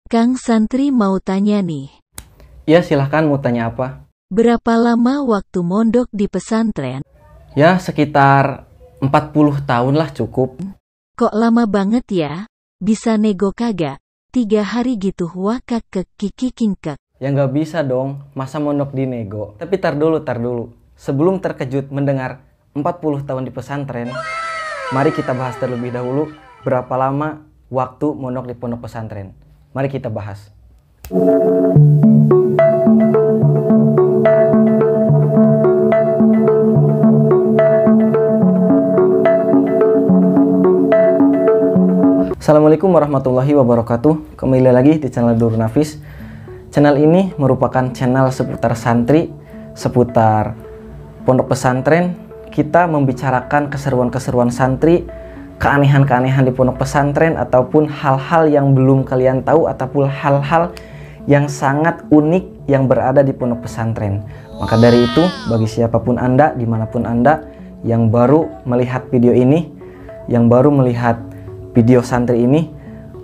Kang Santri mau tanya nih. Ya silahkan, mau tanya apa? Berapa lama waktu mondok di pesantren? Ya sekitar 40 tahun lah cukup. Kok lama banget ya? Bisa nego kagak? 3 hari gitu wakak ke kiki kingkek. Ya nggak bisa dong, masa mondok di nego. Tapi tar dulu. Sebelum terkejut mendengar 40 tahun di pesantren, mari kita bahas terlebih dahulu berapa lama waktu mondok di pondok pesantren. Mari kita bahas. Assalamualaikum warahmatullahi wabarakatuh. Kembali lagi di channel Durun Nafis. Channel ini merupakan channel seputar santri, seputar pondok pesantren. Kita membicarakan keseruan-keseruan santri, keanehan-keanehan di pondok pesantren, ataupun hal-hal yang belum kalian tahu, ataupun hal-hal yang sangat unik yang berada di pondok pesantren. Maka dari itu, bagi siapapun Anda, dimanapun Anda yang baru melihat video ini, yang baru melihat video santri ini,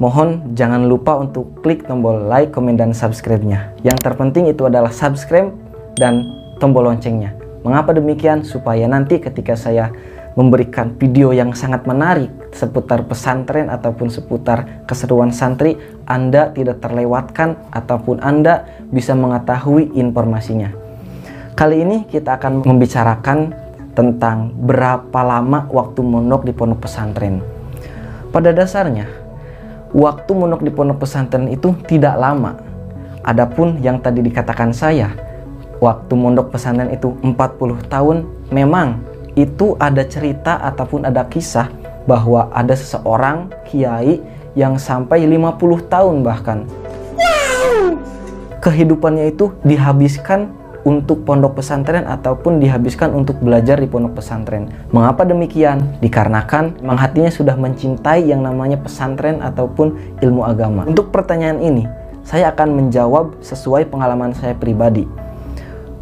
mohon jangan lupa untuk klik tombol like, komen, dan subscribe-nya. Yang terpenting itu adalah subscribe dan tombol loncengnya. Mengapa demikian? Supaya nanti ketika saya memberikan video yang sangat menarik seputar pesantren ataupun seputar keseruan santri, Anda tidak terlewatkan ataupun Anda bisa mengetahui informasinya. Kali ini kita akan membicarakan tentang berapa lama waktu mondok di pondok pesantren. Pada dasarnya, waktu mondok di pondok pesantren itu tidak lama. Adapun yang tadi dikatakan saya, waktu mondok pesantren itu 40 tahun, memang itu ada cerita ataupun ada kisah bahwa ada seseorang kiai yang sampai 50 tahun bahkan. Kehidupannya itu dihabiskan untuk pondok pesantren ataupun dihabiskan untuk belajar di pondok pesantren. Mengapa demikian? Dikarenakan memang hatinya sudah mencintai yang namanya pesantren ataupun ilmu agama. Untuk pertanyaan ini, saya akan menjawab sesuai pengalaman saya pribadi.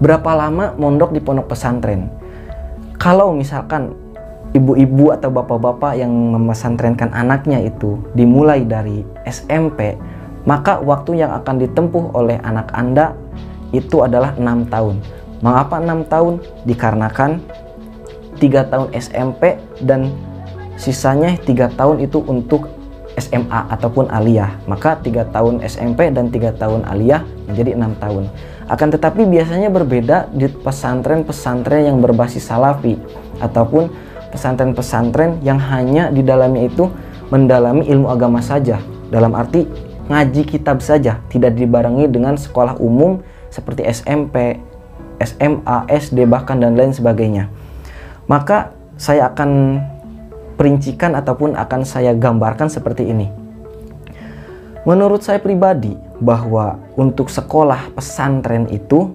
Berapa lama mondok di pondok pesantren? Kalau misalkan ibu-ibu atau bapak-bapak yang memesantrenkan anaknya itu dimulai dari SMP, maka waktu yang akan ditempuh oleh anak Anda itu adalah 6 tahun. Mengapa 6 tahun? Dikarenakan 3 tahun SMP dan sisanya 3 tahun itu untuk SMA ataupun aliyah. Maka 3 tahun SMP dan 3 tahun aliyah menjadi 6 tahun. Akan tetapi biasanya berbeda di pesantren-pesantren yang berbasis salafi ataupun pesantren-pesantren yang hanya di dalamnya itu mendalami ilmu agama saja. Dalam arti ngaji kitab saja, tidak dibarengi dengan sekolah umum seperti SMP, SMA, SD, bahkan dan lain sebagainya. Maka saya akan perincikan ataupun akan saya gambarkan seperti ini. Menurut saya pribadi bahwa untuk sekolah pesantren itu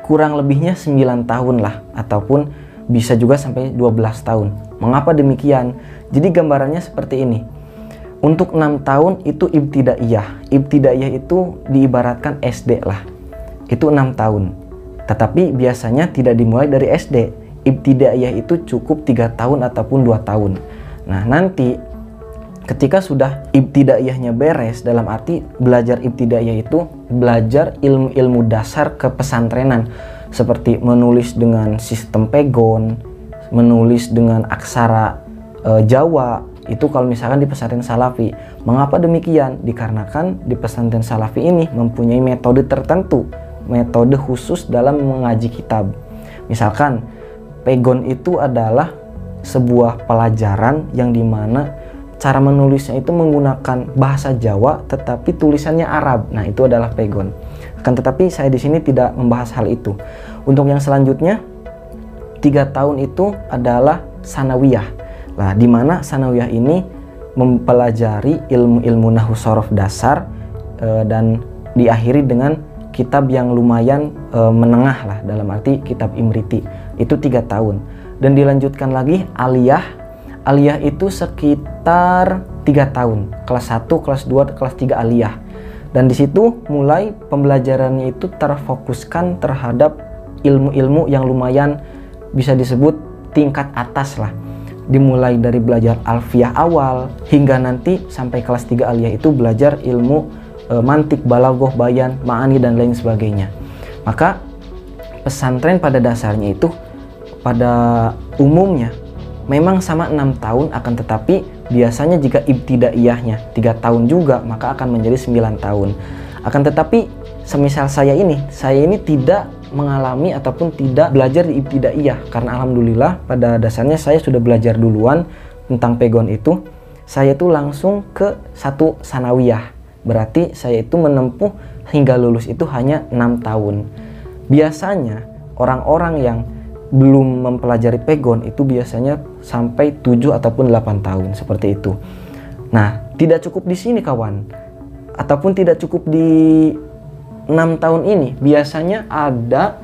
kurang lebihnya 9 tahun lah, ataupun bisa juga sampai 12 tahun. Mengapa demikian? Jadi gambarannya seperti ini. Untuk 6 tahun itu ibtidaiyah. Ibtidaiyah itu diibaratkan SD lah. Itu 6 tahun. Tetapi biasanya tidak dimulai dari SD. Ibtidaiyah itu cukup 3 tahun ataupun 2 tahun. Nah, nanti ketika sudah ibtidaiyahnya beres, dalam arti belajar ibtidaiyah itu belajar ilmu-ilmu dasar kepesantrenan seperti menulis dengan sistem pegon, menulis dengan aksara Jawa. Itu kalau misalkan di pesantren salafi. Mengapa demikian? Dikarenakan di pesantren salafi ini mempunyai metode tertentu, metode khusus dalam mengaji kitab. Misalkan pegon itu adalah sebuah pelajaran yang dimana cara menulisnya itu menggunakan bahasa Jawa tetapi tulisannya Arab. Nah, itu adalah pegon. Akan tetapi saya di sini tidak membahas hal itu. Untuk yang selanjutnya 3 tahun itu adalah sanawiyah. Nah, di mana sanawiyah ini mempelajari ilmu-ilmu nahwu shorof dasar dan diakhiri dengan kitab yang lumayan menengah lah, dalam arti kitab Imriti. Itu 3 tahun. Dan dilanjutkan lagi aliyah. Aliyah itu sekitar 3 tahun. Kelas 1, kelas 2, kelas 3 aliyah. Dan di situ mulai pembelajarannya itu terfokuskan terhadap ilmu-ilmu yang lumayan bisa disebut tingkat atas lah. Dimulai dari belajar alfiyah awal hingga nanti sampai kelas 3 aliyah itu belajar ilmu mantik, balagoh, bayan, ma'ani, dan lain sebagainya. Maka pesantren pada dasarnya itu pada umumnya memang sama 6 tahun, akan tetapi biasanya jika ibtidaiyahnya 3 tahun juga, maka akan menjadi 9 tahun. Akan tetapi semisal saya ini tidak mengalami ataupun tidak belajar di ibtidaiyah, karena alhamdulillah pada dasarnya saya sudah belajar duluan tentang pegon itu. Saya itu langsung ke 1 sanawiyah, berarti saya itu menempuh hingga lulus itu hanya 6 tahun. Biasanya orang-orang yang belum mempelajari pegon itu biasanya sampai 7 ataupun 8 tahun seperti itu. Nah, tidak cukup di sini kawan, ataupun tidak cukup di 6 tahun ini. Biasanya ada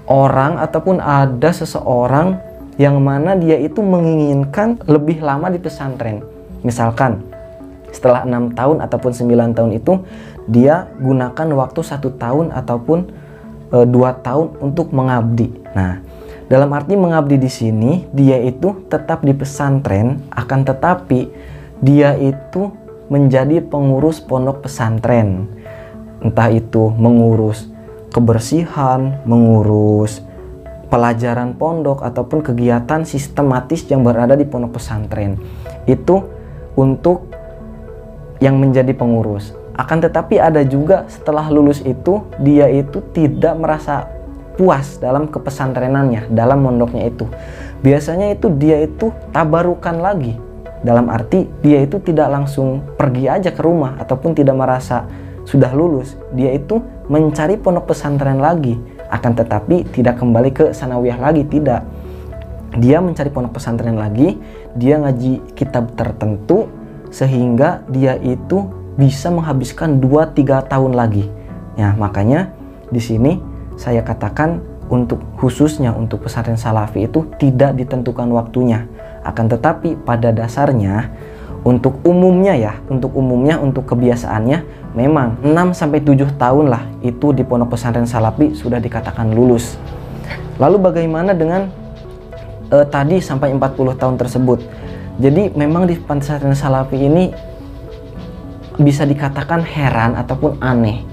orang ataupun ada seseorang yang mana dia itu menginginkan lebih lama di pesantren. Misalkan setelah 6 tahun ataupun 9 tahun itu dia gunakan waktu 1 tahun ataupun 2 tahun untuk mengabdi. Nah, dalam arti mengabdi di sini dia itu tetap di pesantren, akan tetapi dia itu menjadi pengurus pondok pesantren. Entah itu mengurus kebersihan, mengurus pelajaran pondok, ataupun kegiatan sistematis yang berada di pondok pesantren. Itu untuk yang menjadi pengurus. Akan tetapi ada juga setelah lulus itu dia itu tidak merasa puas dalam kepesantrenannya, dalam mondoknya itu. Biasanya itu dia itu tabarukan lagi. Dalam arti dia itu tidak langsung pergi aja ke rumah ataupun tidak merasa sudah lulus. Dia itu mencari pondok pesantren lagi. Akan tetapi tidak kembali ke sanawiyah lagi, tidak. Dia mencari pondok pesantren lagi, dia ngaji kitab tertentu sehingga dia itu bisa menghabiskan 2-3 tahun lagi. Ya, makanya di sini saya katakan khususnya untuk pesantren salafi itu tidak ditentukan waktunya. Akan tetapi pada dasarnya untuk umumnya untuk kebiasaannya memang 6-7 tahun lah itu di pondok pesantren salafi sudah dikatakan lulus. Lalu bagaimana dengan tadi sampai 40 tahun tersebut? Jadi memang di pesantren salafi ini bisa dikatakan heran ataupun aneh.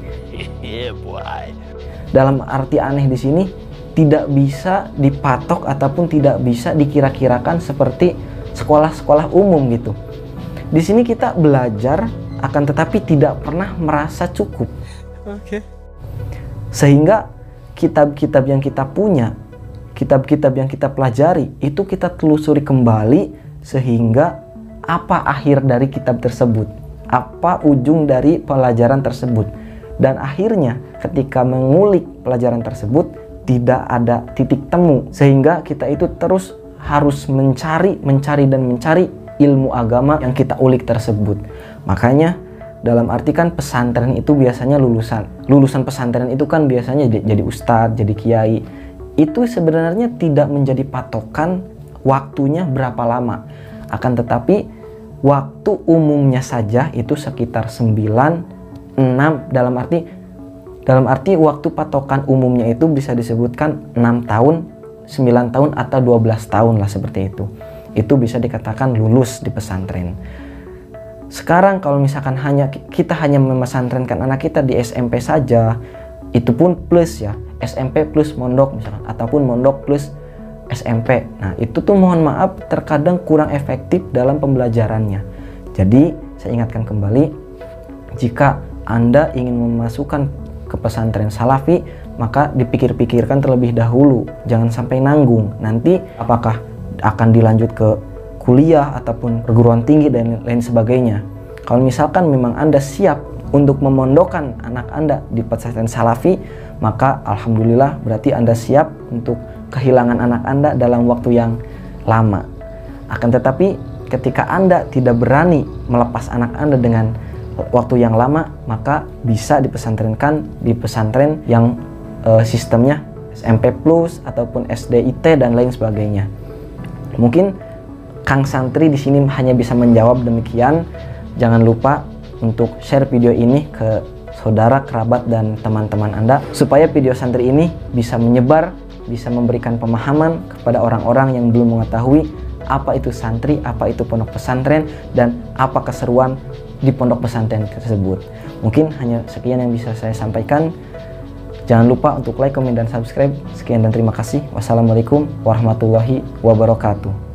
Dalam arti aneh di sini tidak bisa dipatok ataupun tidak bisa dikira-kirakan seperti sekolah-sekolah umum gitu. Di sini kita belajar, akan tetapi tidak pernah merasa cukup. Sehingga kitab-kitab yang kita punya, kitab-kitab yang kita pelajari, itu kita telusuri kembali sehingga apa akhir dari kitab tersebut, apa ujung dari pelajaran tersebut. Dan akhirnya ketika mengulik pelajaran tersebut tidak ada titik temu, sehingga kita itu terus harus mencari ilmu agama yang kita ulik tersebut. Makanya dalam arti kan pesantren itu biasanya lulusan pesantren itu kan biasanya jadi ustadz, jadi kiai. Itu sebenarnya tidak menjadi patokan waktunya berapa lama. Akan tetapi waktu umumnya saja itu sekitar 9-6, dalam arti waktu patokan umumnya itu bisa disebutkan 6 tahun, 9 tahun atau 12 tahun lah, seperti itu. Itu bisa dikatakan lulus di pesantren. Sekarang kalau misalkan kita hanya memesantrenkan anak kita di SMP saja, itu pun plus ya, SMP plus mondok misalkan, ataupun mondok plus SMP. Nah, itu tuh mohon maaf terkadang kurang efektif dalam pembelajarannya. Jadi, saya ingatkan kembali, jika Anda ingin memasukkan ke pesantren salafi, maka dipikir-pikirkan terlebih dahulu. Jangan sampai nanggung. Nanti apakah akan dilanjut ke kuliah ataupun perguruan tinggi dan lain sebagainya. Kalau misalkan memang Anda siap untuk memondokkan anak Anda di pesantren salafi, maka alhamdulillah berarti Anda siap untuk kehilangan anak Anda dalam waktu yang lama. Akan tetapi ketika Anda tidak berani melepas anak Anda dengan waktu yang lama, maka bisa dipesantrenkan di pesantren yang sistemnya SMP plus ataupun SDIT dan lain sebagainya. Mungkin Kang Santri di sini hanya bisa menjawab demikian. Jangan lupa untuk share video ini ke saudara, kerabat, dan teman-teman Anda supaya video Santri ini bisa menyebar, bisa memberikan pemahaman kepada orang-orang yang belum mengetahui apa itu santri, apa itu pondok pesantren, dan apa keseruan di pondok pesantren tersebut. Mungkin hanya sekian yang bisa saya sampaikan. Jangan lupa untuk like, komen, dan subscribe. Sekian dan terima kasih. Wassalamualaikum warahmatullahi wabarakatuh.